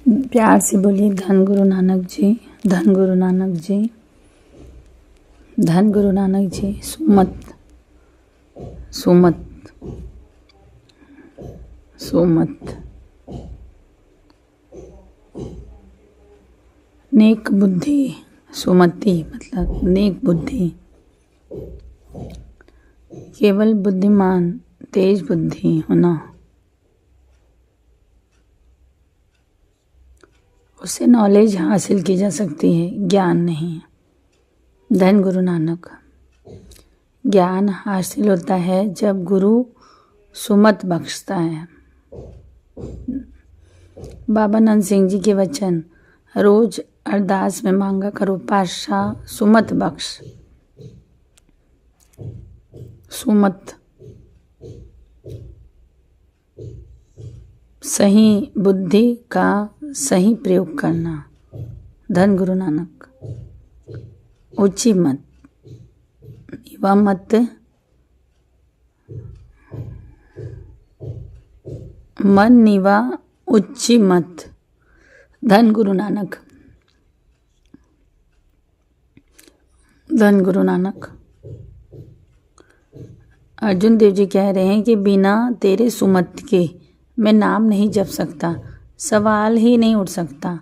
प्यार से बोलिए धन गुरु नानक जी, धन गुरु नानक जी, धन गुरु नानक जी। सुमत सुमत सुमत। नेक बुद्धि, सुमति मतलब नेक बुद्धि। केवल बुद्धिमान, तेज बुद्धि होना, उससे नॉलेज हासिल की जा सकती है, ज्ञान नहीं। धन गुरु नानक। ज्ञान हासिल होता है जब गुरु सुमत बख्शता है। बाबा नंद सिंह जी के वचन, रोज अरदास में मांगा करो पातशाह सुमत बख्श। सुमत सही बुद्धि का सही प्रयोग करना। धन गुरु नानक। ऊंची मत, नीवा मत, मन नीवा ऊंची मत। धन गुरु नानक। धन गुरु नानक। अर्जुन देव जी कह रहे हैं कि बिना तेरे सुमत के मैं नाम नहीं जप सकता, सवाल ही नहीं उठ सकता।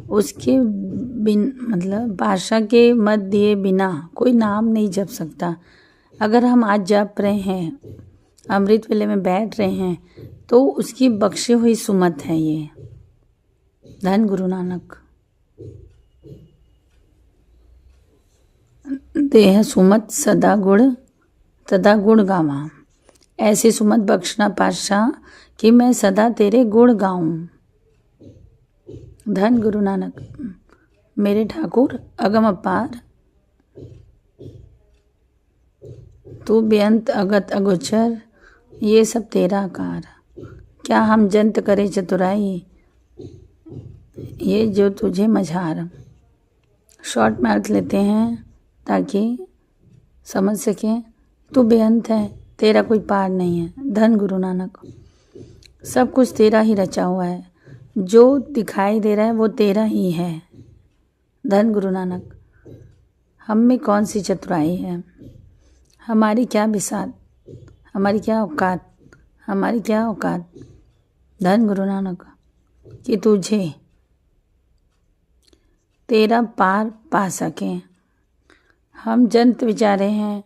उसके मतलब भाषा के मत दिए बिना कोई नाम नहीं जप सकता। अगर हम आज जप रहे हैं, अमृत वेले में बैठ रहे हैं, तो उसकी बख्शी हुई सुमत है ये। धन गुरु नानक। देह सुमत सदा गुण तदा गुण गावा। ऐसी सुमत बख्शना पातशाह कि मैं सदा तेरे गुण गाऊं। धन गुरु नानक। मेरे ठाकुर अगम अपार, तू बेअंत अगत अगोचर, ये सब तेरा आकार। क्या हम जंत करे चतुराई, ये जो तुझे मझार। शॉर्ट में अर्थ लेते हैं ताकि समझ सकें। तू बेअंत है, तेरा कोई पार नहीं है। धन गुरु नानक। सब कुछ तेरा ही रचा हुआ है, जो दिखाई दे रहा है वो तेरा ही है। धन गुरु नानक। हम में कौन सी चतुराई है, हमारी क्या बिसात, हमारी क्या औकात, हमारी क्या औकात। धन गुरु नानक। कि तुझे तेरा पार पा सकें। हम जंत विचारे हैं,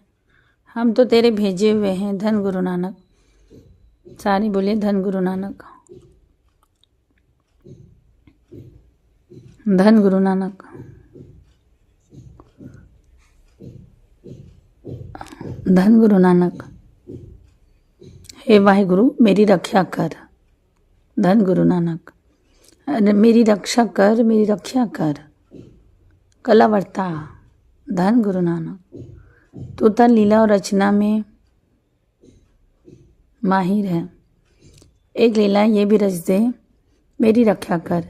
हम तो तेरे भेजे हुए हैं। धन गुरु नानक। सारी बोलिए धन गुरु नानक। धन गुरु नानक। धन गुरु नानक। हे वाहिगुरु मेरी रक्षा कर। धन गुरु नानक। मेरी रक्षा कर, मेरी रक्षा कर। कलावर्ता। धन गुरु नानक। तू तो लीला और रचना में माहिर है, एक लीला ये भी रच दे, मेरी रक्षा कर।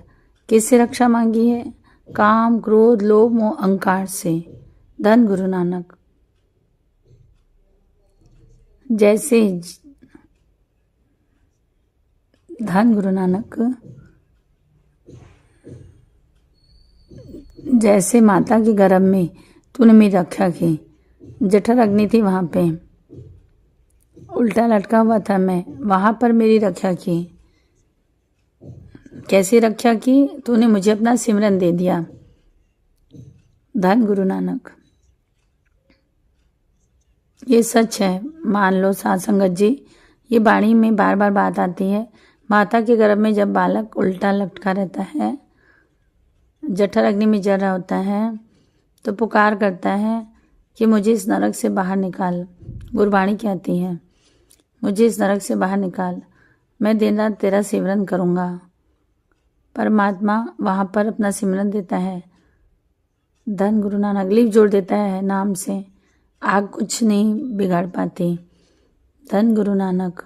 किससे रक्षा मांगी है? काम, क्रोध, लोभ, मोह, अहंकार से। धन गुरु नानक। जैसे धन गुरु नानक, जैसे माता के गर्भ में तूने मेरी रक्षा की, जठर अग्नि थी वहां पे, उल्टा लटका हुआ था मैं, वहां पर मेरी रक्षा की। कैसे रक्षा की? तूने मुझे अपना सिमरन दे दिया। धन गुरु नानक। ये सच है, मान लो साध संगत जी, ये वाणी में बार बार बात आती है। माता के गर्भ में जब बालक उल्टा लटका रहता है, जठर अग्नि में जल रहा होता है, तो पुकार करता है कि मुझे इस नरक से बाहर निकाल। गुरबाणी कहती है, मुझे इस नरक से बाहर निकाल, मैं दिन रात तेरा सिमरन करूँगा। परमात्मा वहाँ पर अपना सिमरन देता है। धन गुरु नानक। लिप जोड़ देता है नाम से, आग कुछ नहीं बिगाड़ पाती। धन गुरु नानक।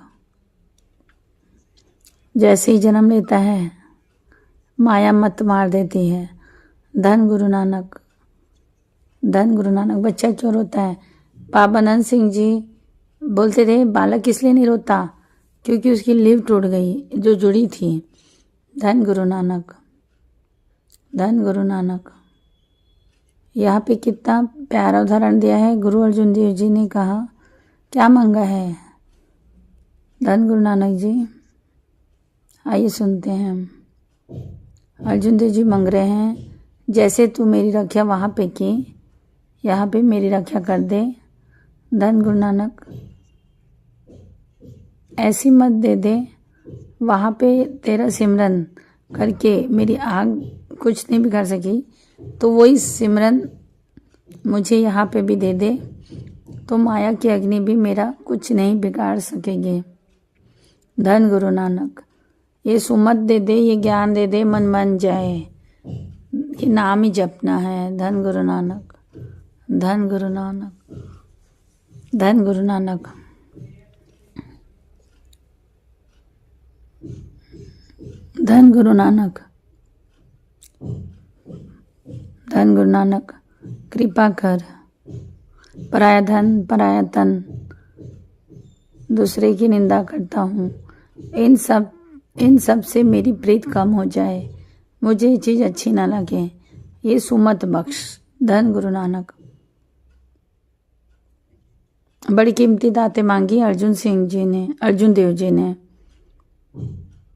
जैसे ही जन्म लेता है, माया मत मार देती है। धन गुरु नानक। धन गुरु नानक। बच्चा क्यों रोता है? बाबा नंद सिंह जी बोलते थे बालक इसलिए नहीं रोता क्योंकि उसकी लिव टूट गई जो जुड़ी थी। धन गुरु नानक, धन गुरु नानक। यहाँ पे कितना प्यारा उदाहरण दिया है। गुरु अर्जुन देव जी ने कहा क्या मांगा है। धन गुरु नानक जी, आइए सुनते हैं। अर्जुन देव जी मांग रहे हैं, जैसे तू मेरी रक्षा वहाँ पे की, यहाँ पे मेरी रक्षा कर दे। धन गुरु नानक, ऐसी मत दे दे वहाँ पे तेरा सिमरन करके मेरी आग कुछ नहीं बिगाड़ सकी, तो वही सिमरन मुझे यहाँ पे भी दे दे, तो माया की अग्नि भी मेरा कुछ नहीं बिगाड़ सकेगी। धन गुरु नानक, ये सुमत दे दे, ये ज्ञान दे दे, मन मन जाए, ये नाम ही जपना है। धन गुरु नानक, धन गुरु नानक, धन गुरु नानक। धन गुरु नानक, धन गुरु नानक, कृपा कर। पराया धन पराया तन, दूसरे की निंदा करता हूँ, इन सब से मेरी प्रीत कम हो जाए, मुझे ये चीज़ अच्छी ना लगे, ये सुमत बख्श। धन गुरु नानक। बड़ी कीमती दातें मांगी अर्जुन देव जी ने।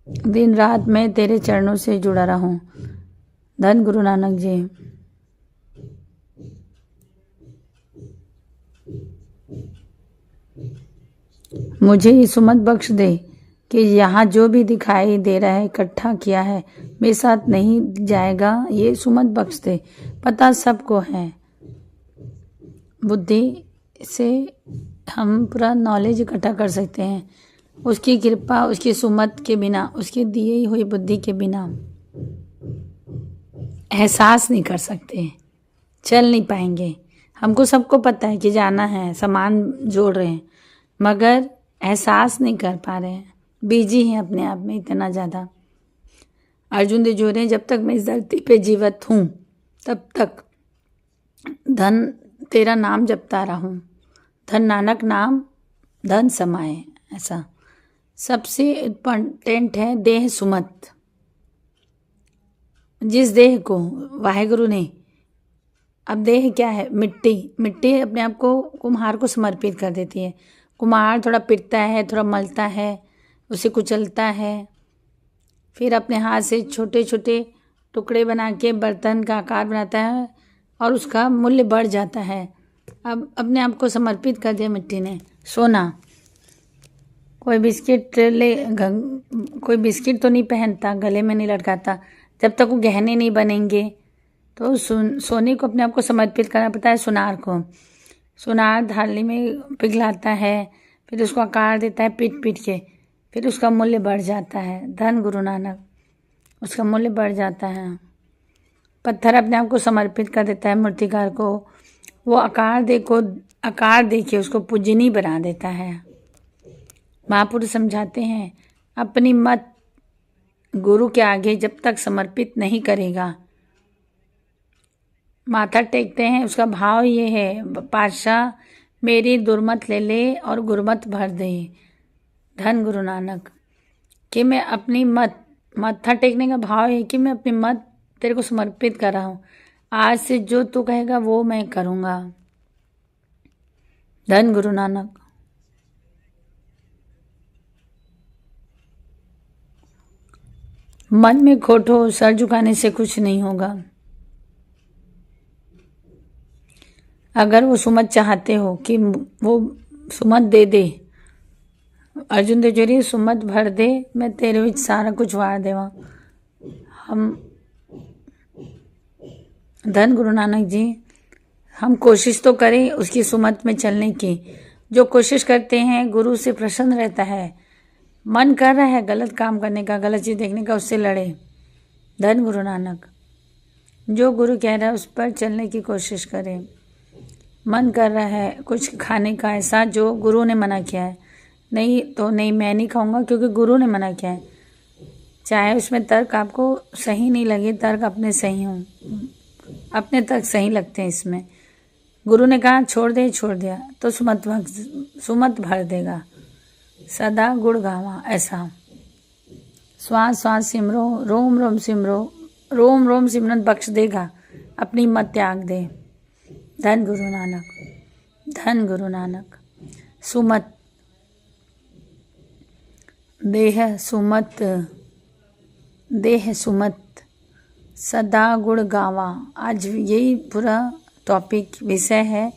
दिन रात मैं तेरे चरणों से जुड़ा रहूं। धन गुरु नानक जी। मुझे ये सुमत बख्श दे कि यहाँ जो भी दिखाई दे रहा है इकट्ठा किया है मेरे साथ नहीं जाएगा, ये सुमत बख्श दे। पता सबको है, बुद्धि से हम पूरा नॉलेज इकट्ठा कर सकते हैं, उसकी कृपा, उसकी सुमत के बिना, उसकी दी हुई बुद्धि के बिना एहसास नहीं कर सकते, चल नहीं पाएंगे। हमको सबको पता है कि जाना है, सामान जोड़ रहे हैं, मगर एहसास नहीं कर पा रहे हैं, बिजी हैं अपने आप में इतना ज़्यादा। अर्जुन देव जी ने, जब तक मैं इस धरती पे जीवित हूँ तब तक धन तेरा नाम जपता रहूँ। धन नानक नाम धन समाए। ऐसा सबसे इम्पोर्टेंट है देह सुमत। जिस देह को वाहेगुरु ने, अब देह क्या है, मिट्टी अपने आप को कुम्हार को समर्पित कर देती है। कुम्हार थोड़ा पिटता है, थोड़ा मलता है, उसे कुचलता है, फिर अपने हाथ से छोटे छोटे टुकड़े बना के बर्तन का आकार बनाता है और उसका मूल्य बढ़ जाता है। अब अपने आप को समर्पित कर दिया मिट्टी ने। सोना, कोई बिस्किट तो नहीं पहनता, गले में नहीं लटकाता, जब तक वो गहने नहीं बनेंगे। तो सोने को अपने आप को समर्पित करना पड़ता है। सुनार को, सुनार थाली में पिघलाता है, फिर उसको आकार देता है पीट के, फिर उसका मूल्य बढ़ जाता है। धन गुरु नानक, उसका मूल्य बढ़ जाता है। पत्थर अपने आप को समर्पित कर देता है मूर्तिकार को, वो आकार दे के उसको पूजनीय बना देता है। महापुरुष समझाते हैं, अपनी मत गुरु के आगे जब तक समर्पित नहीं करेगा, माथा टेकते हैं, उसका भाव ये है, पातशाह मेरी दुर्मत ले ले और गुरमत भर दे। धन गुरु नानक, कि मैं अपनी माथा टेकने का भाव है कि मैं अपनी मत तेरे को समर्पित कर रहा हूँ, आज से जो तू कहेगा वो मैं करूँगा। धन गुरु नानक। मन में खोट हो, सर झुकाने से कुछ नहीं होगा। अगर वो सुमत चाहते हो कि वो सुमत दे दे, अर्जुन देव जी सुमत भर दे, मैं तेरे विच सारा कुछ वार देवा। हम धन गुरु नानक जी, हम कोशिश तो करें उसकी सुमत में चलने की। जो कोशिश करते हैं गुरु से प्रसन्न रहता है, मन कर रहा है गलत काम करने का, गलत चीज़ देखने का, उससे लड़े। धन गुरु नानक, जो गुरु कह रहा है उस पर चलने की कोशिश करें। मन कर रहा है कुछ खाने का ऐसा जो गुरु ने मना किया है, नहीं तो नहीं, मैं नहीं खाऊंगा क्योंकि गुरु ने मना किया है। चाहे उसमें तर्क आपको सही नहीं लगे, तर्क अपने सही हों, अपने तर्क सही लगते हैं इसमें। गुरु ने कहा छोड़ दिया तो सुमत भर देगा, सदा गुड़ गावा। ऐसा श्वास श्वास सिमरो, रोम रोम सिमरो, रोम रोम सिमरन बख्श देगा, अपनी मत त्याग दे। धन गुरु नानक, धन गुरु नानक। सुमत, देह सुमत, देह सुमत, सदा गुण गावा। आज यही पूरा टॉपिक विषय है,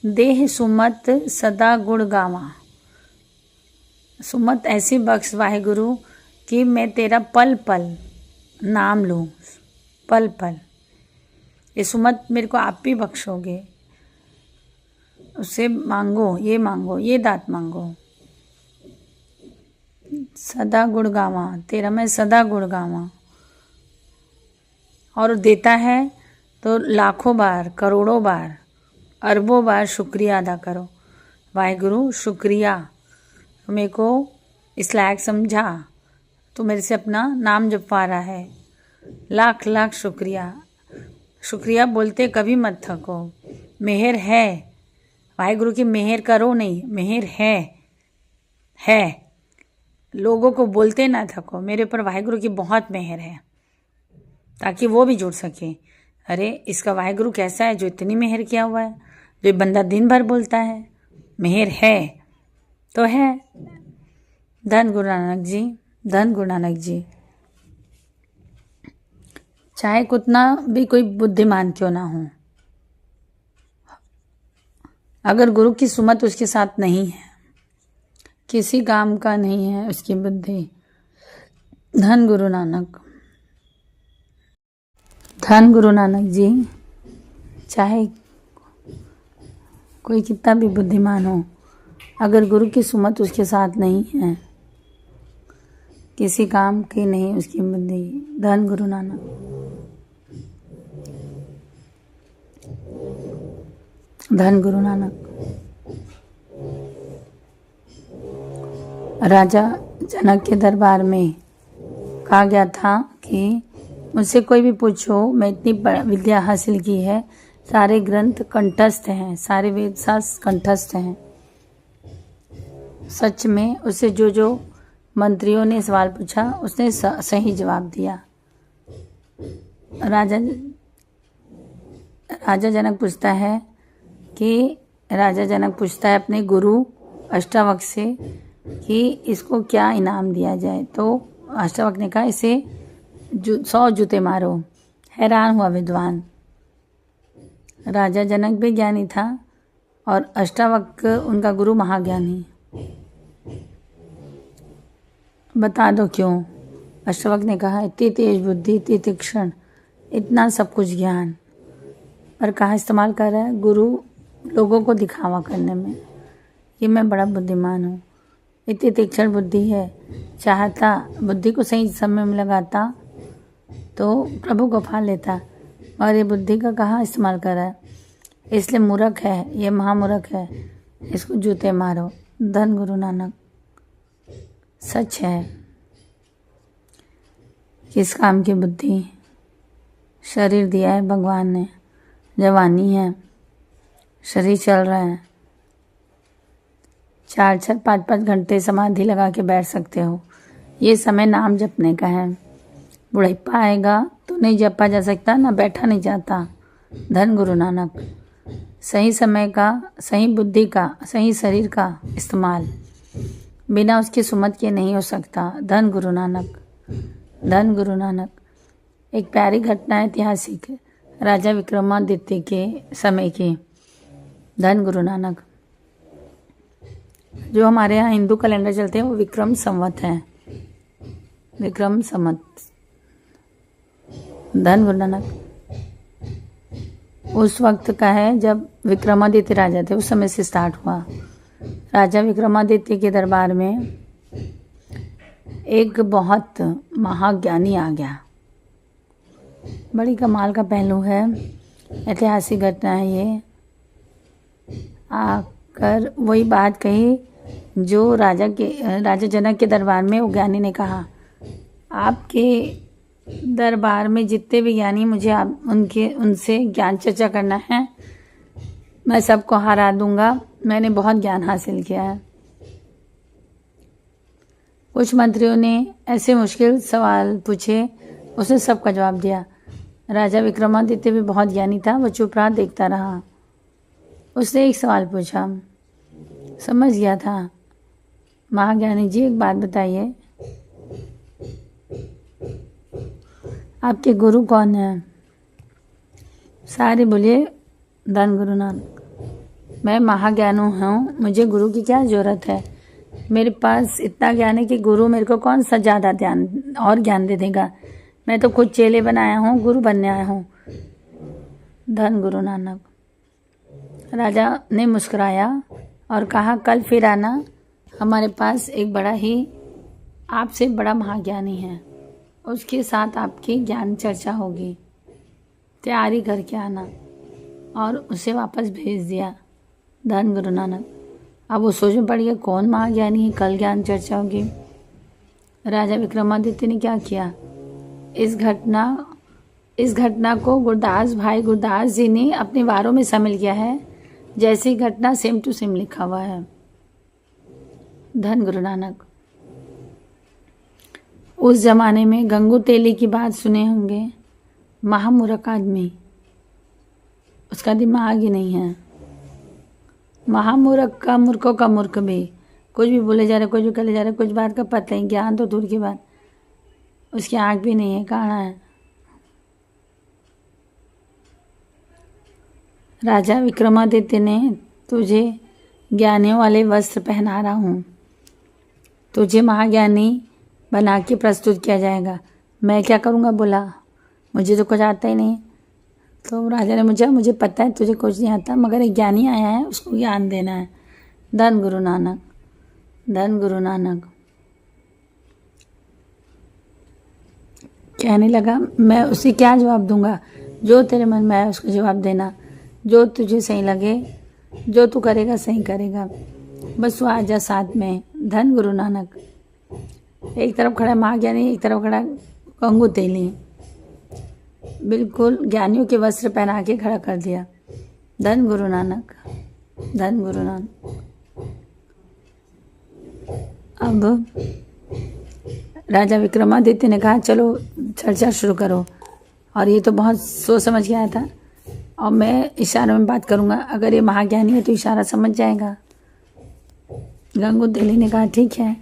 देह सुमत सदा गुण गावा। सुमत ऐसी बख्श वाहिगुरु कि मैं तेरा पल पल नाम लूँ, पल पल। ये सुमत मेरे को आप भी बख्शोगे, उससे मांगो, ये दात मांगो। सदा गुण गावा, तेरा मैं सदा गुण गावा। और देता है तो लाखों बार, करोड़ों बार, अरबों बार शुक्रिया अदा करो। वाहिगुरु शुक्रिया, मेरे को इस लायक समझा, तो मेरे से अपना नाम जपवा रहा है। लाख लाख शुक्रिया। शुक्रिया बोलते कभी मत थको। मेहर है, वाहिगुरु की मेहर करो नहीं, मेहर है। लोगों को बोलते ना थको, मेरे ऊपर वाहिगुरु की बहुत मेहर है, ताकि वो भी जुड़ सके। अरे इसका वाहिगुरु कैसा है जो इतनी मेहर किया हुआ है, जो बंदा दिन भर बोलता है। मेहर है तो है। धन गुरु नानक जी, धन गुरु नानक जी। चाहे कितना भी कोई बुद्धिमान क्यों ना हो, अगर गुरु की सुमत उसके साथ नहीं है, किसी काम का नहीं है उसकी बुद्धि। धन गुरु नानक, धन गुरु नानक जी। चाहे कोई कितना भी बुद्धिमान हो, अगर गुरु की सुमत उसके साथ नहीं है, किसी काम की नहीं उसकी बुद्धि। धन गुरु नानक, धन गुरु नानक। राजा जनक के दरबार में कहा गया था कि मुझसे कोई भी पूछो, मैं इतनी विद्या हासिल की है, सारे ग्रंथ कंठस्थ हैं, सारे वेद शास्त्र कंठस्थ हैं। सच में उससे जो जो मंत्रियों ने सवाल पूछा उसने सही जवाब दिया। राजा जनक पूछता है अपने गुरु अष्टावक्र से कि इसको क्या इनाम दिया जाए। तो अष्टावक्र ने कहा इसे 100 जूते मारो। हैरान हुआ विद्वान। राजा जनक भी ज्ञानी था और अष्टावक्र उनका गुरु महाज्ञानी। बता दो क्यों? अष्टावक्र ने कहा इतनी तेज बुद्धि, इतनी तीक्ष्ण, इतना सब कुछ ज्ञान, पर कहाँ इस्तेमाल कर रहा है? गुरु लोगों को दिखावा करने में, ये मैं बड़ा बुद्धिमान हूँ। इतनी तीक्ष्ण बुद्धि है, चाहता बुद्धि को सही समय में लगाता तो प्रभु को पा लेता, और ये बुद्धि का कहाँ इस्तेमाल कर रहा है, इसलिए मूर्ख है, ये महामूर्ख है, इसको जूते मारो। धन गुरु नानक। सच है, किस काम की बुद्धि? शरीर दिया है भगवान ने, जवानी है, शरीर चल रहा है, 4-4, 5-5 घंटे समाधि लगा के बैठ सकते हो। ये समय नाम जपने का है। बुढ़ापा आएगा तो नहीं जपा जा सकता, ना बैठा नहीं जाता। धन गुरु नानक। सही समय का, सही बुद्धि का, सही शरीर का इस्तेमाल बिना उसकी सुमत के नहीं हो सकता। धन गुरु नानक, धन गुरु नानक। एक प्यारी घटना ऐतिहासिक, राजा विक्रमादित्य के समय की। धन गुरु नानक। जो हमारे यहाँ हिंदू कैलेंडर चलते हैं वो विक्रम संवत है, विक्रम संवत। धन गुरु नानक। उस वक्त का है जब विक्रमादित्य राजा थे, उस समय से स्टार्ट हुआ। राजा विक्रमादित्य के दरबार में एक बहुत महाज्ञानी आ गया। बड़ी कमाल का पहलू है, ऐतिहासिक घटना है ये। आकर वही बात कही जो राजा जनक के दरबार में वो ज्ञानी ने कहा, आपके दरबार में जितने भी ज्ञानी, मुझे आप उनसे ज्ञान चर्चा करना है, मैं सबको हरा दूंगा, मैंने बहुत ज्ञान हासिल किया है। कुछ मंत्रियों ने ऐसे मुश्किल सवाल पूछे, उसने सबका जवाब दिया। राजा विक्रमादित्य भी बहुत ज्ञानी था, वो चुप रहा, देखता रहा। उसने एक सवाल पूछा, समझ गया था। महाज्ञानी जी, एक बात बताइए, आपके गुरु कौन है? सारे बोलिए, धन गुरु नानक। मैं महाज्ञानी हूँ, मुझे गुरु की क्या जरूरत है? मेरे पास इतना ज्ञान है कि गुरु मेरे को कौन सा ज़्यादा ज्ञान दे देगा। मैं तो खुद चेले बनाया हूँ, गुरु बनने आया हूँ। धन गुरु नानक। राजा ने मुस्कुराया और कहा, कल फिर आना, हमारे पास एक बड़ा ही आपसे बड़ा महाज्ञानी है, उसके साथ आपकी ज्ञान चर्चा होगी, तैयारी करके आना। और उसे वापस भेज दिया। धन गुरु नानक। अब वो सोच में पड़ गया, कौन महाज्ञानी है, कल ज्ञान चर्चा होगी। राजा विक्रमादित्य ने क्या किया, इस घटना को भाई गुरदास जी ने अपने वारों में शामिल किया है, जैसी घटना सेम टू सेम लिखा हुआ है। धन गुरु नानक। उस जमाने में गंगू तेली की बात सुने होंगे, महामूर्ख आदमी, उसका दिमाग ही नहीं है। महामूर्ख का मूर्खों का मूर्ख भी, कुछ भी बोले जा रहे, कुछ भी करे जा रहे, कुछ बात का पता नहीं, ज्ञान तो दूर की बात, उसकी आँख भी नहीं है, काना है। राजा विक्रमादित्य ने, तुझे ज्ञानियों वाले वस्त्र पहना रहा हूँ, तुझे महाज्ञानी बना के प्रस्तुत किया जाएगा। मैं क्या करूँगा? बोला, मुझे तो कुछ आता ही नहीं। तो राजा ने मुझे पता है तुझे कुछ नहीं आता, मगर एक ज्ञानी आया है, उसको ज्ञान देना है। धन गुरु नानक। धन गुरु नानक। कहने लगा, मैं उसे क्या जवाब दूंगा? जो तेरे मन में आए उसको जवाब देना, जो तुझे सही लगे, जो तू करेगा सही करेगा, बस वो आ जा साथ में। धन गुरु नानक। एक तरफ खड़ा महाज्ञानी, एक तरफ खड़ा गंगू तेली, बिल्कुल ज्ञानियों के वस्त्र पहना के खड़ा कर दिया। धन गुरु नानक। धन गुरु नानक। अब राजा विक्रमादित्य ने कहा, चलो चर्चा शुरू करो। और ये तो बहुत सोच समझ के आया था, और मैं इशारों में बात करूंगा, अगर ये महाज्ञानी है तो इशारा समझ जाएगा। गंगू तेली ने कहा, ठीक है।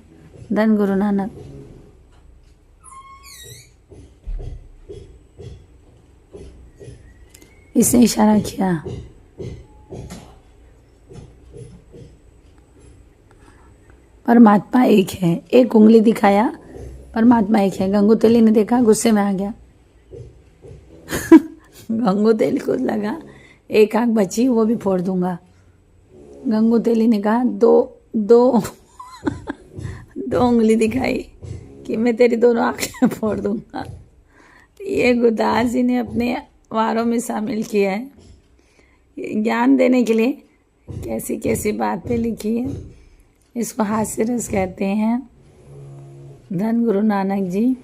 धन गुरु नानक। इसने इशारा किया। परमात्मा एक है, एक उंगली दिखाया, परमात्मा एक है। गंगू तेली ने देखा, गुस्से में आ गया। गंगू तेली को लगा एक आंख बची, वो भी फोड़ दूंगा। गंगू तेली ने कहा, दो उंगली दिखाई कि मैं तेरी दोनों आंखें फोड़ दूंगा। ये गुरदास जी ने अपने वारों में शामिल किया है, ज्ञान देने के लिए कैसी कैसी बातें लिखी है। इसको हास्य रस कहते हैं। धन गुरु नानक जी।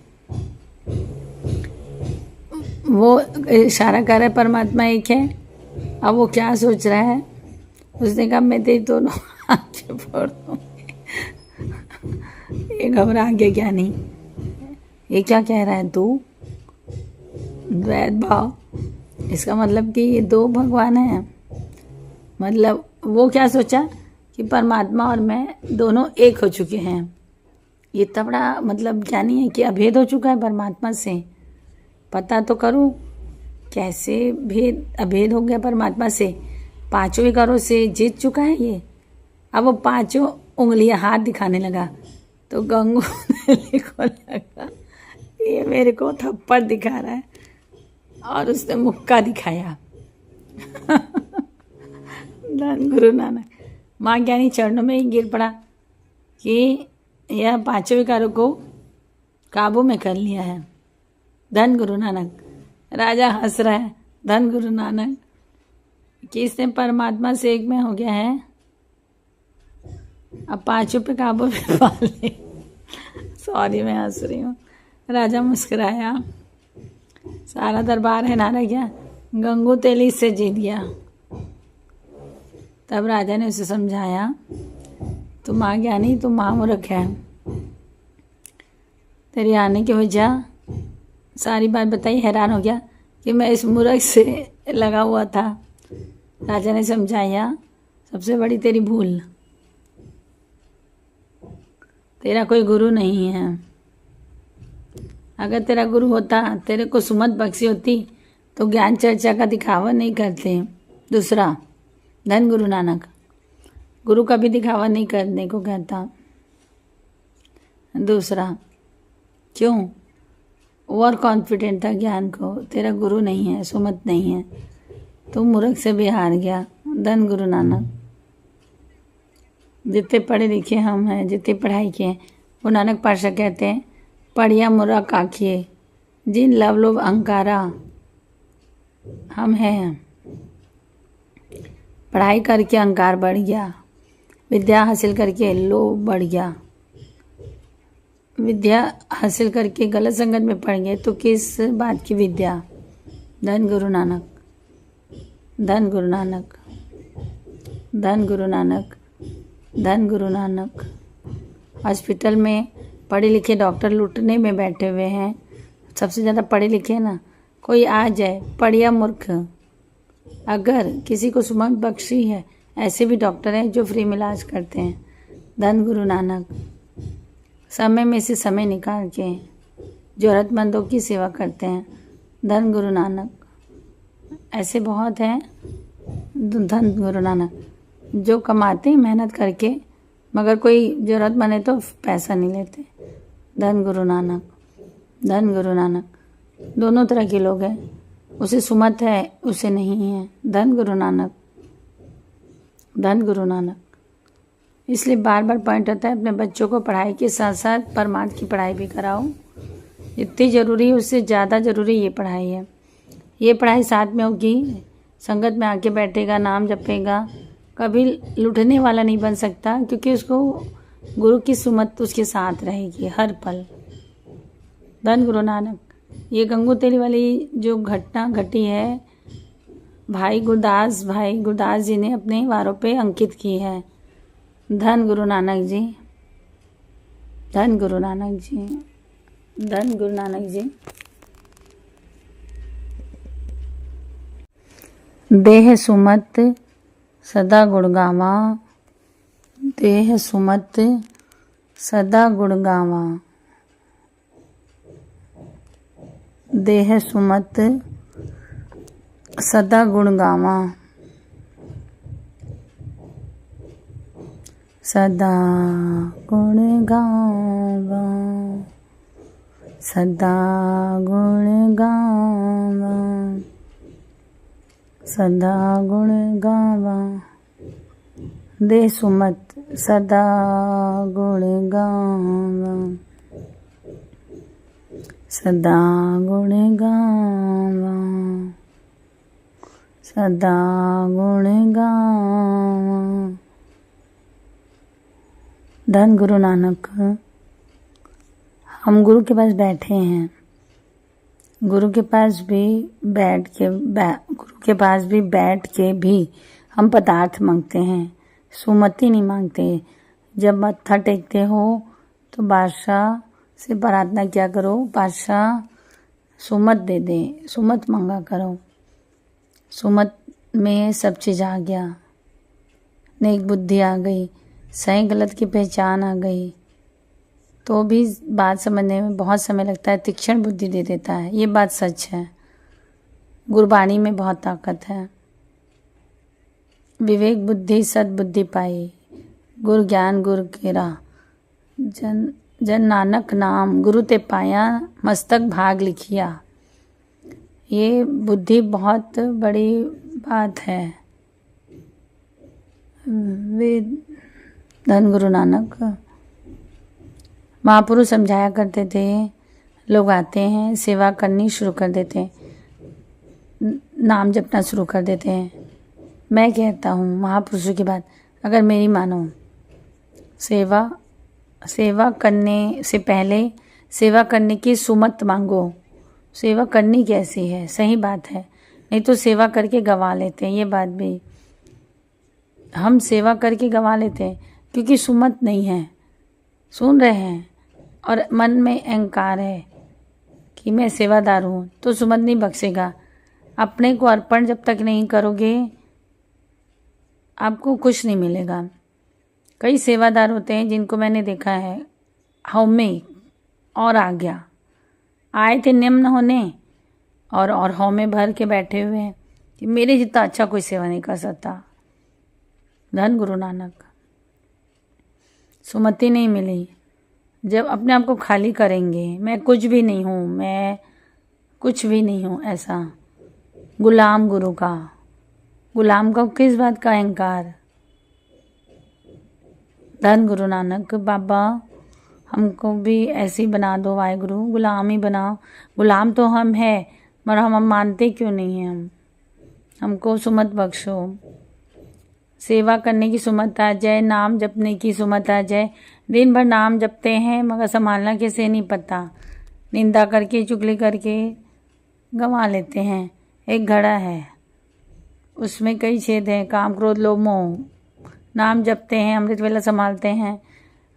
वो इशारा कर रहा है, परमात्मा एक है। अब वो क्या सोच रहा है? उसने कहा, मैं तेरी दोनों आंखें फोड़ दूंगी। ये घबरा गया, क्या नहीं, ये क्या कह रहा है तू? द्वैत भाव, इसका मतलब कि ये दो भगवान हैं। मतलब वो क्या सोचा कि परमात्मा और मैं दोनों एक हो चुके हैं। ये इतना बड़ा मतलब ज्ञानी है कि अभेद हो चुका है परमात्मा से। पता तो करूं कैसे अभेद हो गया परमात्मा से। पांचों विकारों से जीत चुका है ये। अब वो पांचों उंगलियां हाथ दिखाने लगा, तो गंगू को लगा ये मेरे को थप्पड़ दिखा रहा है, और उसने मुक्का दिखाया। धन गुरु नानक। माँ ज्ञानी चरणों में ही गिर पड़ा कि यह पांचों विकारों को काबू में कर लिया है। धन गुरु नानक। राजा हंस रहा है, धन गुरु नानक, कि इसने परमात्मा से एक में हो गया है, अब पांचों पे काबू में पा ले। सॉरी, मैं हंस रही हूँ। राजा मुस्कुराया। सारा दरबार है नारा गया, गंगू तेली से जीत गया। तब राजा ने उसे समझाया, तुम महाज्ञानी, तुम महामूर्ख है। तेरे आने की वजह सारी बात बताई। हैरान हो गया कि मैं इस मूर्ख से लगा हुआ था। राजा ने समझाया, सबसे बड़ी तेरी भूल, तेरा कोई गुरु नहीं है। अगर तेरा गुरु होता, तेरे को सुमत बख्शी होती तो ज्ञान चर्चा का दिखावा नहीं करते। दूसरा, धन गुरु नानक, गुरु कभी दिखावा नहीं करने को कहता। दूसरा, क्यों? ओवर कॉन्फिडेंट था ज्ञान को। तेरा गुरु नहीं है, सुमत नहीं है, तू मूर्ख से भी हार गया। धन गुरु नानक। जितने पढ़े लिखे हम हैं, जितनी पढ़ाई किए, वो नानक पातशाह कहते हैं, पढ़िया मूर्ख आखिए, जिन लव लोभ अहंकारा हम हैं। पढ़ाई करके अहंकार बढ़ गया, विद्या हासिल करके लोभ बढ़ गया, विद्या हासिल करके गलत संगत में पड़ गए तो किस बात की विद्या। धन गुरु नानक, धन गुरु नानक, धन गुरु नानक, धन गुरु नानक। हॉस्पिटल में पढ़े लिखे डॉक्टर लूटने में बैठे हुए हैं। सबसे ज़्यादा पढ़े लिखे ना, कोई आ जाए पढ़िया मूर्ख। अगर किसी को सुमत बख्शी है, ऐसे भी डॉक्टर हैं जो फ्री में इलाज करते हैं। धन गुरु नानक। समय में से समय निकाल के जरूरतमंदों की सेवा करते हैं। धन गुरु नानक। ऐसे बहुत हैं धन गुरु नानक जो कमाते हैं मेहनत करके, मगर कोई जरूरतमंद है तो पैसा नहीं लेते। धन गुरु नानक, धन गुरु नानक। दोनों तरह के लोग हैं, उसे सुमत है, उसे नहीं है। धन गुरु नानक, धन गुरु नानक। इसलिए बार बार पॉइंट होता है, अपने बच्चों को पढ़ाई के साथ साथ परमार्थ की पढ़ाई भी कराओ। जितनी ज़रूरी है उससे ज़्यादा ज़रूरी ये पढ़ाई है। ये पढ़ाई साथ में होगी, संगत में आके बैठेगा, नाम जपेगा, कभी लुटने वाला नहीं बन सकता, क्योंकि उसको गुरु की सुमत उसके साथ रहेगी हर पल। धन गुरु नानक। ये गंगू तेली वाली जो घटना घटी है, भाई गुरदास जी ने अपने वारों पे अंकित की है। धन गुरु नानक जी, धन गुरु नानक जी, धन गुरु नानक जी। देह सुमत सदा गुण गावा, देह सुमत सदा गुण गावा, देह सुमत सदा गुण गावा, सदा गुण गावा, सदा गुण गावा, सदा गुण गावा। दे सुमत सदा गुण गावा, सदा गुण गावा, सदा गुण गावा। धन गुरु नानक। हम गुरु के पास बैठे हैं, गुरु के पास भी बैठ के भी हम पदार्थ मांगते हैं, सुमति नहीं मांगते। जब मत्था टेकते हो तो बादशाह से प्रार्थना क्या करो, बादशाह सुमत दे दे, सुमत मांगा करो। सुमत में सब चीज़ आ गया, नेक बुद्धि आ गई, सही गलत की पहचान आ गई, तो भी बात समझने में बहुत समय लगता है, तीक्ष्ण बुद्धि दे देता है। ये बात सच है। गुरबाणी में बहुत ताकत है। विवेक बुद्धि सद्बुद्धि पाई, गुर ज्ञान गुर केरा, जन नानक नाम गुरु ते पाया, मस्तक भाग लिखिया। ये बुद्धि बहुत बड़ी बात है। वे धन गुरु नानक महापुरुष समझाया करते थे। लोग आते हैं, सेवा करनी शुरू कर देते हैं, नाम जपना शुरू कर देते हैं। मैं कहता हूँ महापुरुषों की बात अगर मेरी मानो, सेवा करने से पहले सेवा करने की सुमत मांगो। सेवा करनी कैसी है, सही बात है, नहीं तो सेवा करके गवा लेते हैं। ये बात भी हम सेवा करके गवा लेते हैं क्योंकि सुमत नहीं है। सुन रहे हैं, और मन में अहंकार है कि मैं सेवादार हूँ, तो सुमत नहीं बख्शेगा। अपने को अर्पण जब तक नहीं करोगे आपको कुछ नहीं मिलेगा। कई सेवादार होते हैं जिनको मैंने देखा है हव में और आ गया, आए थे निम्न होने और हव में भर के बैठे हुए हैं कि मेरे जितना अच्छा कोई सेवा नहीं कर सकता। धन गुरु नानक। सुमति नहीं मिली। जब अपने आप को खाली करेंगे, मैं कुछ भी नहीं हूँ, मैं कुछ भी नहीं हूँ, ऐसा गुलाम गुरु का, गुलाम का किस बात का अहंकार। धन गुरु नानक। बाबा हमको भी ऐसे ही बना दो वाहिगुरु, गुलाम ही बनाओ। गुलाम तो हम हैं मगर हम मानते क्यों नहीं हैं। हमको सुमत बख्शो, सेवा करने की सुमत आ जाए, नाम जपने की सुमत आ जाए। दिन भर नाम जपते हैं मगर संभालना कैसे नहीं पता, निंदा करके चुगली करके गंवा लेते हैं। एक घड़ा है उसमें कई छेद हैं, काम क्रोध लोभ मोह। नाम जपते हैं, अमृत वेला संभालते हैं,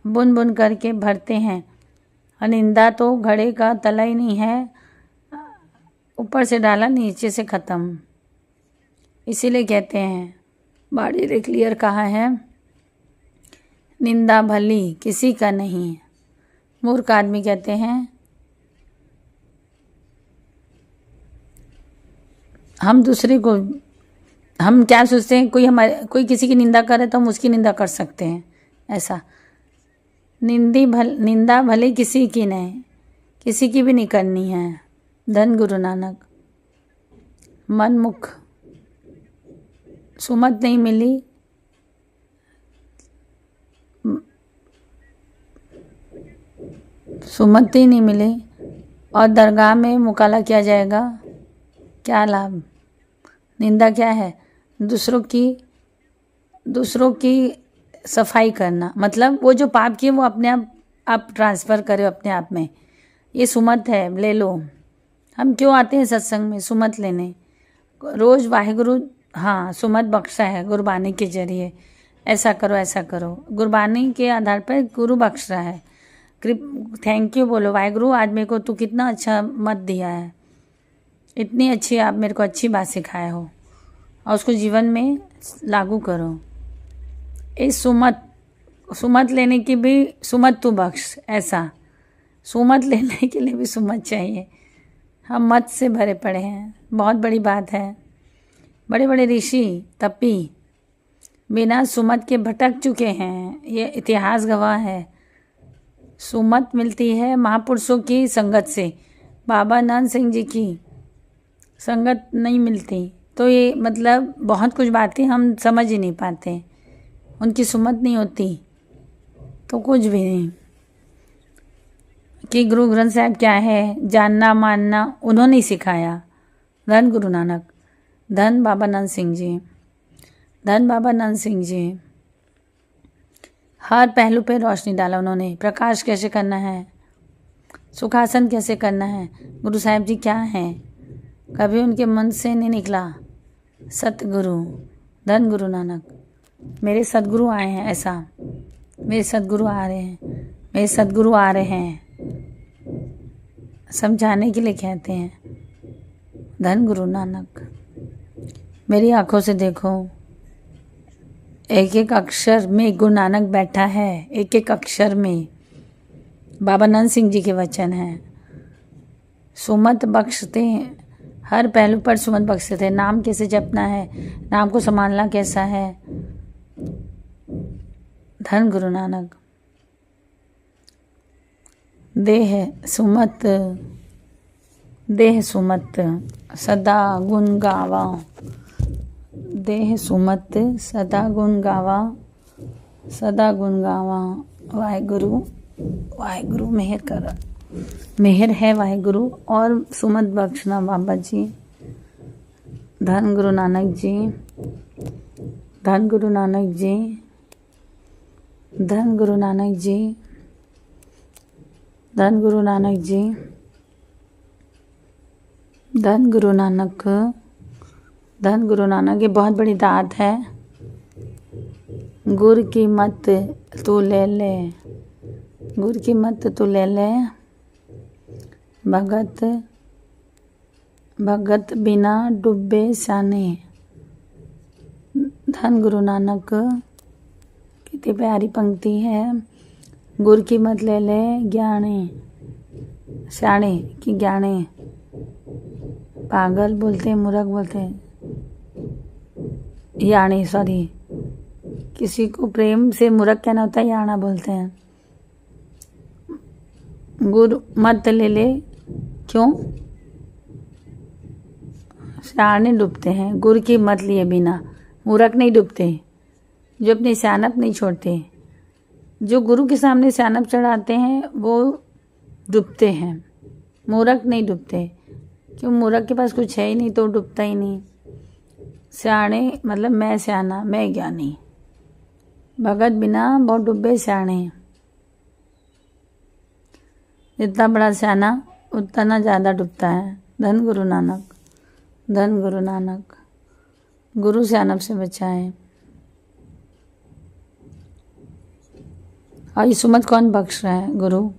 बुन बुन करके भरते हैं। और निंदा तो घड़े का तला ही नहीं है, ऊपर से डाला नीचे से ख़त्म। इसीलिए कहते हैं, बाड़ी रे क्लियर कहा है, निंदा भली किसी का नहीं। मूर्ख आदमी कहते हैं हम दूसरे को, हम क्या सोचते हैं कोई किसी की निंदा करे तो हम उसकी निंदा कर सकते हैं, ऐसा। निंदा भले किसी की नहीं, किसी की भी नहीं करनी है। धन गुरु नानक। मन मुख सुमत नहीं मिली, सुमति नहीं मिली और दरगाह में मुकाला किया जाएगा, क्या लाभ। निंदा क्या है, दूसरों की सफाई करना, मतलब वो जो पाप किए वो अपने आप ट्रांसफ़र करे अपने आप में। ये सुमत है, ले लो। हम क्यों आते हैं सत्संग में, सुमत लेने। रोज़ वाहिगुरु हाँ सुमत बख्शा है गुरबानी के जरिए, ऐसा करो ऐसा करो। गुरबानी के आधार पर गुरु बख्श रहा है। थैंक यू बोलो, वाहिगुरु आज मेरे को तू कितना अच्छा मत दिया है, इतनी अच्छी आप मेरे को अच्छी बात सिखाए हो, और उसको जीवन में लागू करो। इस सुमत लेने की भी सुमत तू बख्श, ऐसा। सुमत लेने के लिए भी सुमत चाहिए। हम मत से भरे पड़े हैं, बहुत बड़ी बात है। बड़े बड़े ऋषि तपी बिना सुमत के भटक चुके हैं, ये इतिहास गवाह है। सुमत मिलती है महापुरुषों की संगत से। बाबा नानक सिंह जी की संगत नहीं मिलती तो ये मतलब बहुत कुछ बातें हम समझ ही नहीं पाते। उनकी सुमत नहीं होती तो कुछ भी नहीं। कि गुरु ग्रंथ साहब क्या है, जानना मानना उन्होंने ही सिखाया। धन गुरु नानक। धन बाबा नानक सिंह जी। धन बाबा नानक सिंह जी। हर पहलू पे रोशनी डाला उन्होंने। प्रकाश कैसे करना है, सुखासन कैसे करना है। गुरु साहब जी क्या हैं, कभी उनके मन से नहीं निकला सतगुरु। धन गुरु नानक। मेरे सदगुरु आए हैं, ऐसा। मेरे सदगुरु आ रहे हैं, मेरे सदगुरु आ रहे हैं, समझाने के लिए कहते हैं। धन गुरु नानक। मेरी आंखों से देखो, एक एक अक्षर में गुरु नानक बैठा है, एक एक अक्षर में। बाबा नानक सिंह जी के वचन हैं। सुमत बख्शते हैं, हर पहलू पर सुमत बख्शते थे। नाम कैसे जपना है, नाम को संभालना कैसा है। धन गुरु नानक। देह सुमत सदा गुण गावा। देह सुमत सदा गुण गावा, सदा गुण गावा। वाहिगुरु मेहर कर, मेहर है वाहिगुरु। और सुमत बख्शना बाबा जी। धन गुरु नानक जी। धन गुरु नानक जी। धन गुरु नानक जी। धन गुरु नानक जी। धन गुरु नानक। धन गुरु नानक। ये बहुत बड़ी दात है। गुर की मत तू ले ले, गुर की मत तू ले ले, भगत भगत बिना डूबे स्याने। धन गुरु नानक, कितनी प्यारी पंक्ति है। गुर की मत ले ले ज्ञाने, स्याणे की ज्ञाने। पागल बोलते हैं, मूर्ख बोलते हैं, याणी सॉरी, किसी को प्रेम से मूर्ख कहना होता है, याना बोलते हैं। गुरु मत ले ले, क्यों? स्याणे डूबते हैं, गुरु की मत लिए बिना। मूर्ख नहीं डूबते, जो अपनी सियानप नहीं छोड़ते। जो गुरु के सामने सियानप चढ़ाते हैं वो डूबते हैं, मूर्ख नहीं डूबते। क्यों? मूर्ख के पास कुछ है ही नहीं तो डूबता ही नहीं। स्याणे मतलब मैं स्याना, मैं ज्ञानी। भगत बिना बहुत डूबे स्याणे। जितना बड़ा स्याना उतना ज़्यादा डूबता है। धन गुरु नानक, धन गुरु नानक। गुरु स्यानप से बचाए। और ये सुमत कौन बख्श रहा है? गुरु।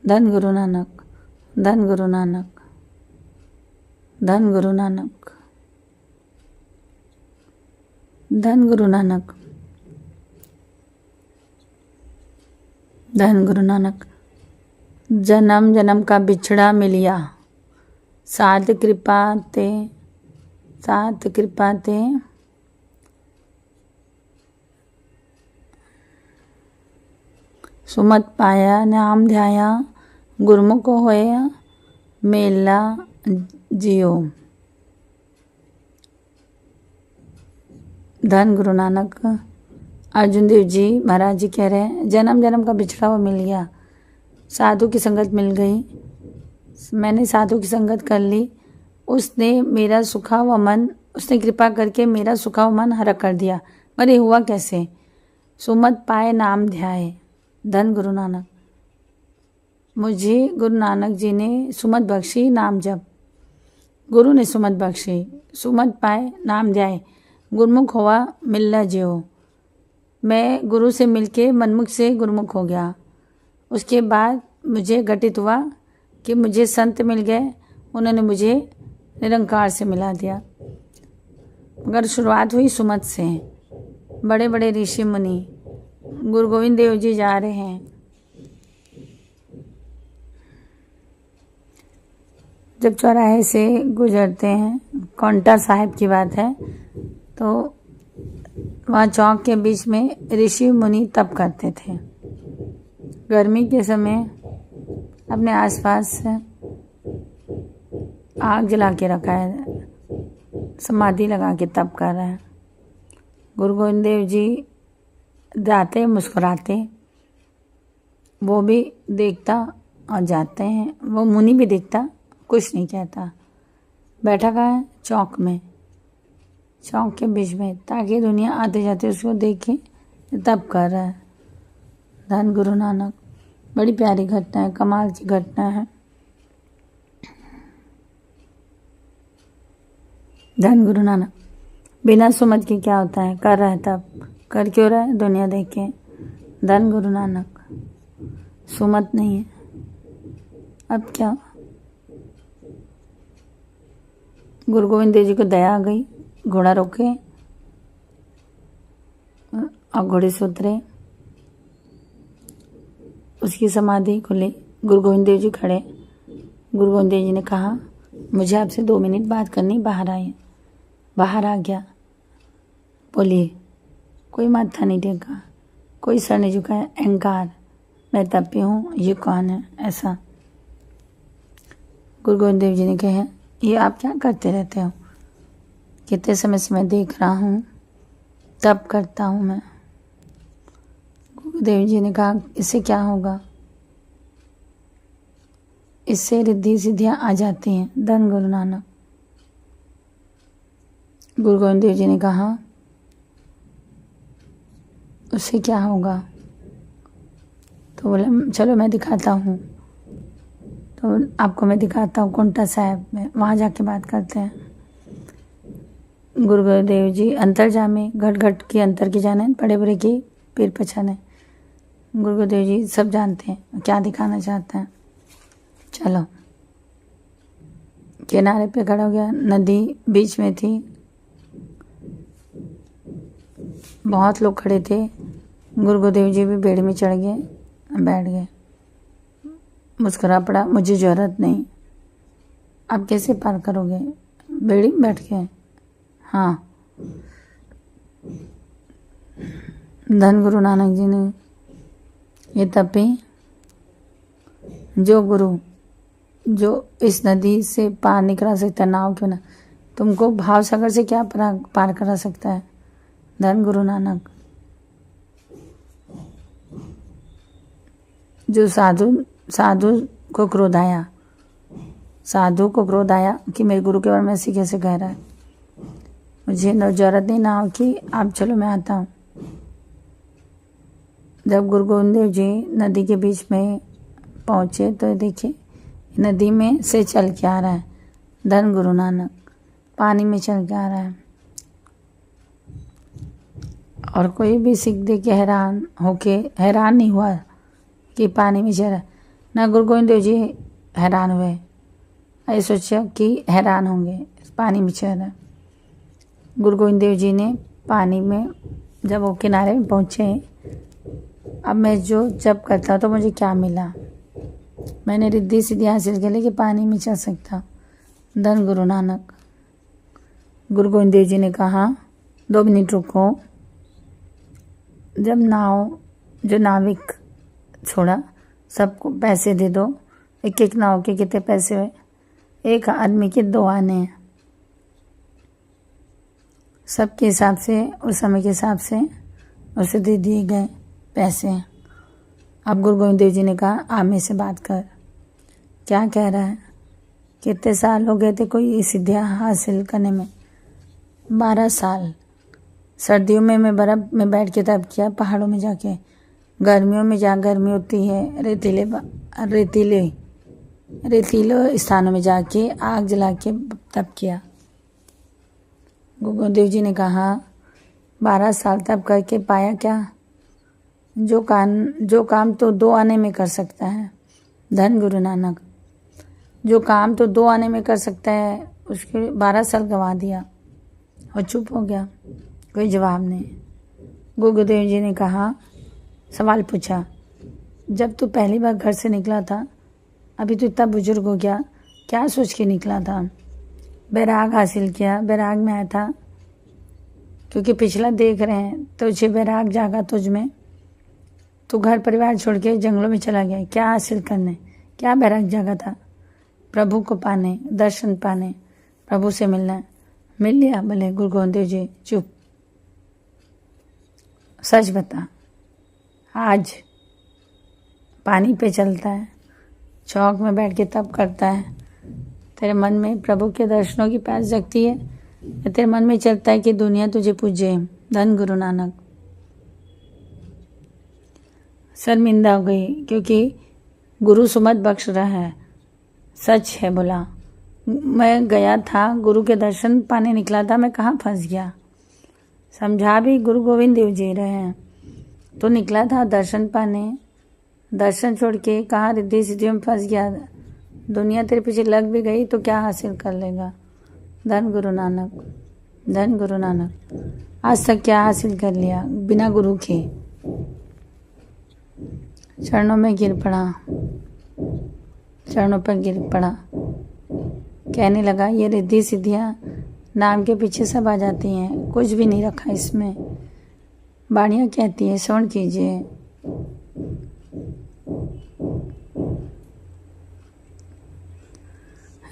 धन गुरु नानक, धन गुरु नानक, धन गुरु नानक, धन गुरु नानक, धन गुरु नानक। जन्म जन्म का बिछड़ा मिलिया, साध कृपा ते, साध कृपा ते। सुमत पाया नाम ध्याया, गुरमुख होया मेला जियो। धन गुरु नानक। अर्जुन देव जी महाराज जी कह रहे हैं, जन्म जन्म का बिछड़ा हुआ मिल गया, साधु की संगत मिल गई, मैंने साधु की संगत कर ली, उसने मेरा सूखा हुआ मन, उसने कृपा करके मेरा सूखा हुआ मन हरा कर दिया। अरे हुआ कैसे? सुमत पाए नाम ध्याए। धन गुरु नानक। मुझे गुरु नानक जी ने सुमत बख्शी, नाम जप। गुरु ने सुमत बख्शी, सुमत पाए नाम ध्याए, गुरमुख हुआ मिलना जियो। मैं गुरु से मिलके मनमुख से गुरमुख हो गया। उसके बाद मुझे घटित हुआ कि मुझे संत मिल गए, उन्होंने मुझे निरंकार से मिला दिया। मगर शुरुआत हुई सुमत से। बड़े बड़े ऋषि मुनि, गुरु गोविंद देव जी जा रहे हैं। जब चौराहे से गुजरते हैं, कौंटा साहिब की बात है, तो वहाँ चौक के बीच में ऋषि मुनि तप करते थे। गर्मी के समय अपने आसपास आग जला के रखा है, समाधि लगा के तप कर रहे हैं। गुरु गोविंद देव जी जाते मुस्कुराते, वो भी देखता और जाते हैं। वो मुनि भी देखता, कुछ नहीं कहता। बैठा कहाँ है? चौक में, चौक के बीच में, ताकि दुनिया आते जाते उसको देखे तप कर रहा है। धन गुरु नानक। बड़ी प्यारी घटना है, कमाल की घटना है। धन गुरु नानक। बिना सुमत के क्या होता है? कर रहा है तब, कर क्यों रहा है? दुनिया देखे। धन गुरु नानक। सुमत नहीं है, अब क्या? गुरु गोविंद देव जी को दया आ गई, घोड़ा रोके और घोड़े से उतरे, उसकी समाधि खुली। गुरु गोविंद देव जी खड़े। गुरु गोविंद देव जी ने कहा, मुझे आपसे 2 मिनट बात करनी, बाहर आइए। बाहर आ गया। बोलिए। कोई माथा नहीं टेका, कोई सर नहीं झुकाया। अहंकार, मैं तब पे हूँ, ये कौन है? ऐसा। गुरु गोविंद देव जी ने कहा, ये आप क्या करते रहते हो? कितने समय से मैं देख रहा हूँ, तब करता हूँ मैं। गुरुदेव जी ने कहा, इससे क्या होगा? इससे रिद्धि सिद्धियाँ आ जाती हैं। धन गुरु नानक। गुरु गोविंद देव जी ने कहा, उससे क्या होगा? तो बोले, चलो मैं दिखाता हूँ। तो आपको मैं दिखाता हूँ कौंटा साहिब में, वहाँ जाके बात करते हैं। गुरु गुरुदेव जी अंतर जामे, घट घट की अंतर की जाने, बड़े बड़े की पीर पछाने। गुरुदेव जी सब जानते हैं क्या दिखाना चाहते हैं। चलो, किनारे पे खड़ा हो गया, नदी बीच में थी, बहुत लोग खड़े थे। गुरुदेव जी भी बेड़ी में चढ़ गए, बैठ गए, मुस्कुरा पड़ा, मुझे जरूरत नहीं। आप कैसे पार करोगे? बेड़ी में बैठ के? हाँ। धन गुरु नानक जी ने ये तपी, जो गुरु जो इस नदी से पार नहीं करा सकता, नाव क्यों ना, तुमको भाव सागर से क्या पार करा सकता है? धन गुरु नानक। जो साधु को क्रोध आया, साधु को क्रोध आया कि मेरे गुरु के बारे में ऐसे कैसे कह रहा है, मुझे जरूरत नहीं नाव की, आप चलो मैं आता हूँ। जब गुरु गोविंद देव जी नदी के बीच में पहुंचे तो देखिए नदी में से चल के आ रहा है धन गुरु नानक, पानी में चल के आ रहा है। और कोई भी सिख देख के हैरान नहीं हुआ कि पानी में चल रहा है। ना गुरु गोविंद देव जी हैरान हुए, ऐसे सोचा कि हैरान होंगे, पानी में चल रहा है। गुरु गोविंद देव जी ने पानी में जब वो किनारे में पहुँचे, अब मैं जो जब करता तो मुझे क्या मिला, मैंने रिद्धि सिद्धि हासिल कर ली कि पानी में चल सकता। धन गुरु नानक। गुरु गोविंद देव जी ने कहा 2 मिनट रुको। जब जो नाविक छोड़ा, सबको पैसे दे दो, एक नाव के कितने पैसे हुए? एक आदमी के 2 आने हैं। सबके हिसाब से, उस समय के हिसाब से उसे दे दिए गए पैसे। अब गुरु गोविंद देव जी ने कहा आमे से बात कर, क्या कह रहा है? कितने साल हो गए थे कोई सिद्धियाँ हासिल करने में? 12 साल। सर्दियों में मैं बर्फ़ में बैठ के तप किया, पहाड़ों में जाके। गर्मियों में जहाँ गर्मी होती है, रेतीले स्थानों में जाके आग जला के तप किया। गुरु गोविंद देव जी ने कहा 12 साल तप करके पाया क्या? जो काम तो 2 आने में कर सकता है। धन गुरु नानक। जो काम तो 2 आने में कर सकता है, उसके 12 साल गंवा दिया और चुप हो गया, कोई जवाब नहीं। गुरुदेव जी ने कहा, सवाल पूछा, जब तू पहली बार घर से निकला था, अभी तो इतना बुजुर्ग हो गया, क्या सोच के निकला था? बैराग हासिल किया, बैराग में आया था, क्योंकि पिछला देख रहे हैं तो तुझे बैराग जागा तुझ में। तू घर परिवार छोड़ के जंगलों में चला गया, क्या हासिल करने? क्या बैराग जागा था? प्रभु को पाने, दर्शन पाने, प्रभु से मिलना। मिल लिया? बोले गुरु गोविंद देव जी चुप। सच बता, आज पानी पे चलता है, चौक में बैठ के तप करता है, तेरे मन में प्रभु के दर्शनों की प्यास जगती है, या तेरे मन में चलता है कि दुनिया तुझे पूजे? धन गुरु नानक। शर्मिंदा हो गई, क्योंकि गुरु सुमत बख्श रहा है, सच है। बोला मैं गया था, गुरु के दर्शन पाने निकला था, मैं कहाँ फंस गया? समझा भी गुरु गोविंद देव जी रहे हैं, तो निकला था दर्शन पाने, दर्शन छोड़ के कहाँ रिद्धि सिद्धि में फंस गया? दुनिया तेरे पीछे लग भी गई तो क्या हासिल कर लेगा? धन गुरु नानक। धन गुरु नानक। आज तक क्या हासिल कर लिया बिना गुरु के? चरणों में गिर पड़ा, चरणों पर गिर पड़ा, कहने लगा ये रिद्धि सिद्धियाँ नाम के पीछे सब आ जाती हैं, कुछ भी नहीं रखा इसमें। बाणियाँ कहती है, श्रवण कीजिए।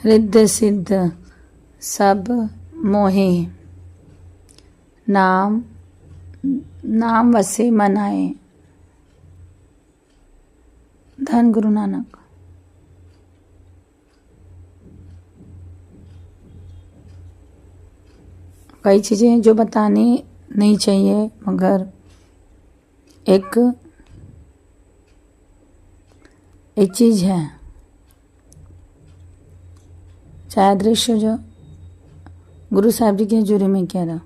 रिद्ध सिद्ध सब मोहे, नाम वसे मन आए। धन गुरु नानक। कई चीज़ें जो बतानी नहीं चाहिए, मगर एक चीज़ है, चाहे दृश्य जो गुरु साहब जी की हजूरी में कह रहा,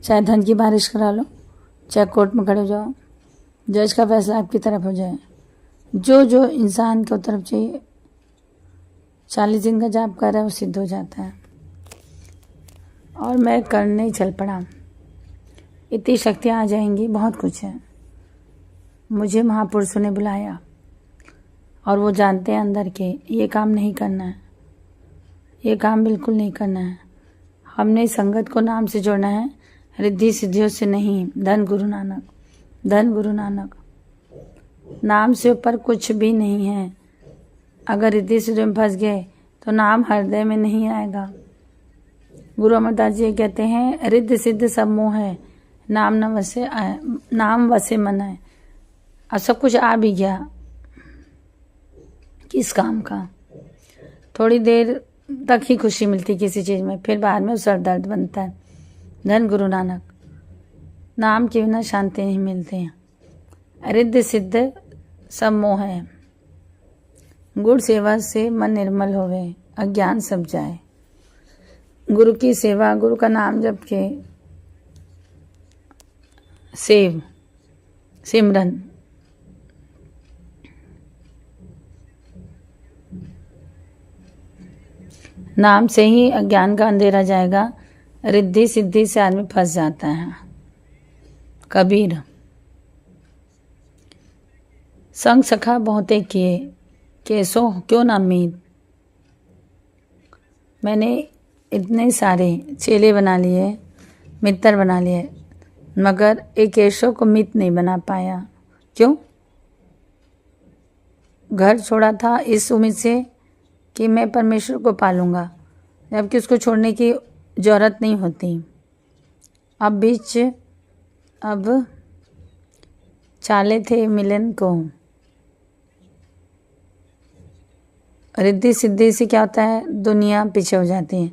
चाहे धन की बारिश करा लो, चाहे कोर्ट में खड़े हो जाओ, जज का फैसला आपकी तरफ हो जाए। जो जो इंसान को तरफ चाहिए 40 दिन का जाप कर रहा है वो सिद्ध हो जाता है। और मैं करने चल पड़ा, इतनी शक्तियाँ आ जाएंगी, बहुत कुछ है। मुझे महापुरुषों ने बुलाया और वो जानते हैं अंदर के ये काम नहीं करना है, ये काम बिल्कुल नहीं करना है। हमने संगत को नाम से जोड़ना है, रिद्धि सिद्धियों से नहीं। धन गुरु नानक, धन गुरु नानक। नाम से ऊपर कुछ भी नहीं है। अगर रिद्धि सिद्धियों में फंस गए तो नाम हृदय में नहीं आएगा। गुरु अमरदास जी कहते हैं रिद्धि सिद्ध सब मोह है, नाम न वसे नाम वसे मन है। अब सब कुछ आ भी गया, किस काम का? थोड़ी देर तक ही खुशी मिलती किसी चीज़ में, फिर बाद में सर दर्द बनता है। धन गुरु नानक। नाम के बिना शांति नहीं मिलते हैं। रिद्धि सिद्ध सब मोह है। गुरु सेवा से मन निर्मल होवे, अज्ञान सब जाए। गुरु की सेवा, गुरु का नाम जप के सेव सिमरन, नाम से ही अज्ञान का अंधेरा जाएगा। रिद्धि सिद्धि से आदमी फंस जाता है। कबीर। संग सखा बहुते किए, कैसो क्यों ना मीत। मैंने इतने सारे चेले बना लिए, मित्र बना लिए, मगर एक केशव को मित नहीं बना पाया। क्यों? घर छोड़ा था इस उम्मीद से कि मैं परमेश्वर को पालूंगा, जबकि उसको छोड़ने की जरूरत नहीं होती। अब चाले थे मिलन को। रिद्धि सिद्धि से क्या होता है? दुनिया पीछे हो जाती है।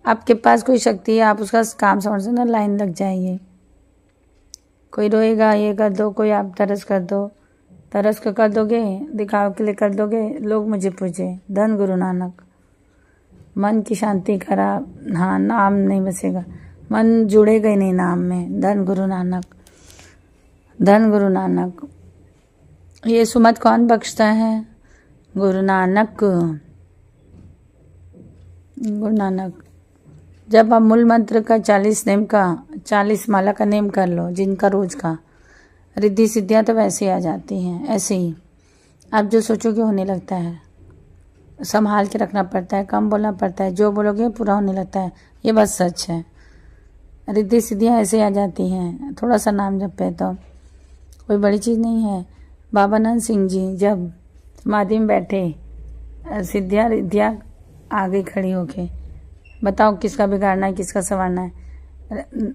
आपके पास कोई शक्ति है, आप उसका काम समझ ना, लाइन लग जाएगी। कोई रोएगा ये कर दो, कोई आप तरस कर दो, तरस कर दोगे, दिखाव के लिए कर दोगे, लोग मुझे पूछे। धन गुरु नानक। मन की शांति खराब, हाँ नाम नहीं बसेगा, मन जुड़ेगा ही नहीं नाम में। धन गुरु नानक, धन गुरु नानक। ये सुमत कौन बख्शता है? गुरु नानक, गुरु नानक। जब आप मूल मंत्र का 40 नेम का 40 माला का नेम कर लो, जिनका रोज का, रिद्धि सिद्धियाँ तो वैसे ही आ जाती हैं। ऐसे ही आप जो सोचोगे होने लगता है। संभाल के रखना पड़ता है, कम बोलना पड़ता है, जो बोलोगे पूरा होने लगता है। ये बस सच है। रिद्धि सिद्धियाँ ऐसे आ जाती हैं, थोड़ा सा नाम जपे तो, कोई बड़ी चीज़ नहीं है। बाबा नंद सिंह जी जब समाधि में बैठे, सिद्धियाँ रिद्धियाँ आ गई खड़ी होके। बताओ किसका बिगाड़ना है, किसका संवारना है?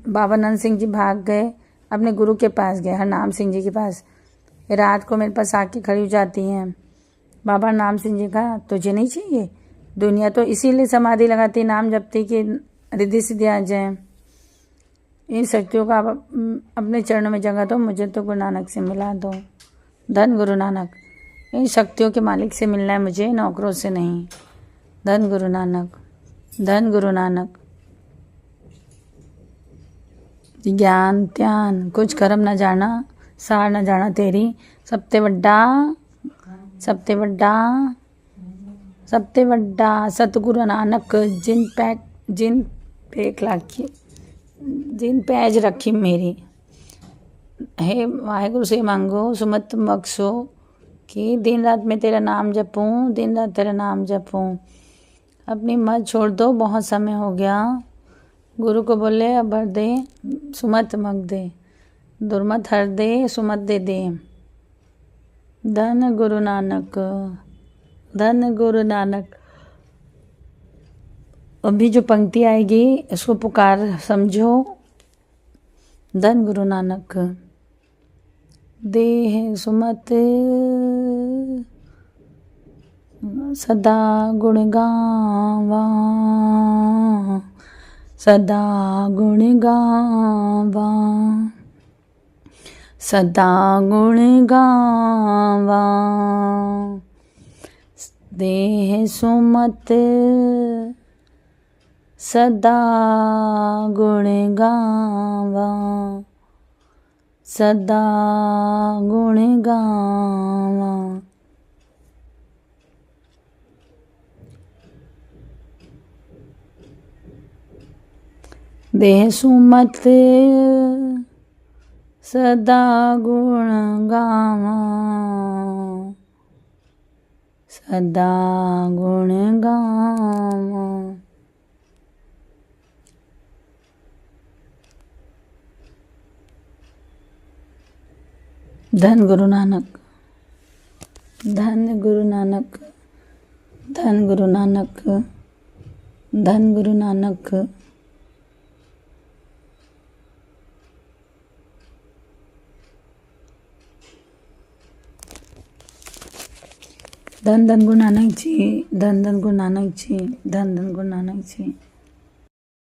बाबा नंद सिंह जी भाग गए, अपने गुरु के पास गए, हरनाम सिंह जी के पास। रात को मेरे पास आके खड़ी हो जाती हैं। बाबा नाम सिंह जी का तुझे नहीं चाहिए? दुनिया तो इसीलिए समाधि लगाती, नाम जपती कि रिद्धि सिद्धि आ जाए। इन शक्तियों का आप अपने चरणों में जगह दो, मुझे तो गुरु नानक से मिला दो। धन गुरु नानक। इन शक्तियों के मालिक से मिलना है मुझे, नौकरों से नहीं। धन गुरु नानक, धन गुरु नानक। ज्ञान त्यान कुछ कर्म न जाना, सार न जाना तेरी। सबते वड्डा सतगुरु नानक, जिन पैज रखी मेरी। हे वाहिगुरु से मांगो सुमत बख्शो कि दिन रात मैं तेरा नाम जपूं, दिन रात तेरा नाम जपूं। अपनी मत छोड़ दो, बहुत समय हो गया। गुरु को बोले अब भर दे, सुमत मग दे, दुर्मत हर दे, सुमत दे दे। धन गुरु नानक, धन गुरु नानक। अभी जो पंक्ति आएगी इसको पुकार समझो। धन गुरु नानक। देह सुमत सदा गुण गावा, सदा गुण गावा, सदा गुण गावा। देह सुमत सदा गुण गावा, सदा गुण गावा। देह सुमत सदा गुण गावा, सदा गुण गावा। धन गुरु नानक, धन गुरु नानक, धन गुरु नानक, धन गुरु नानक। धन धन गुरु नानक जी, धन धन गुरु नानक जी, धन धन गुरु नानक जी।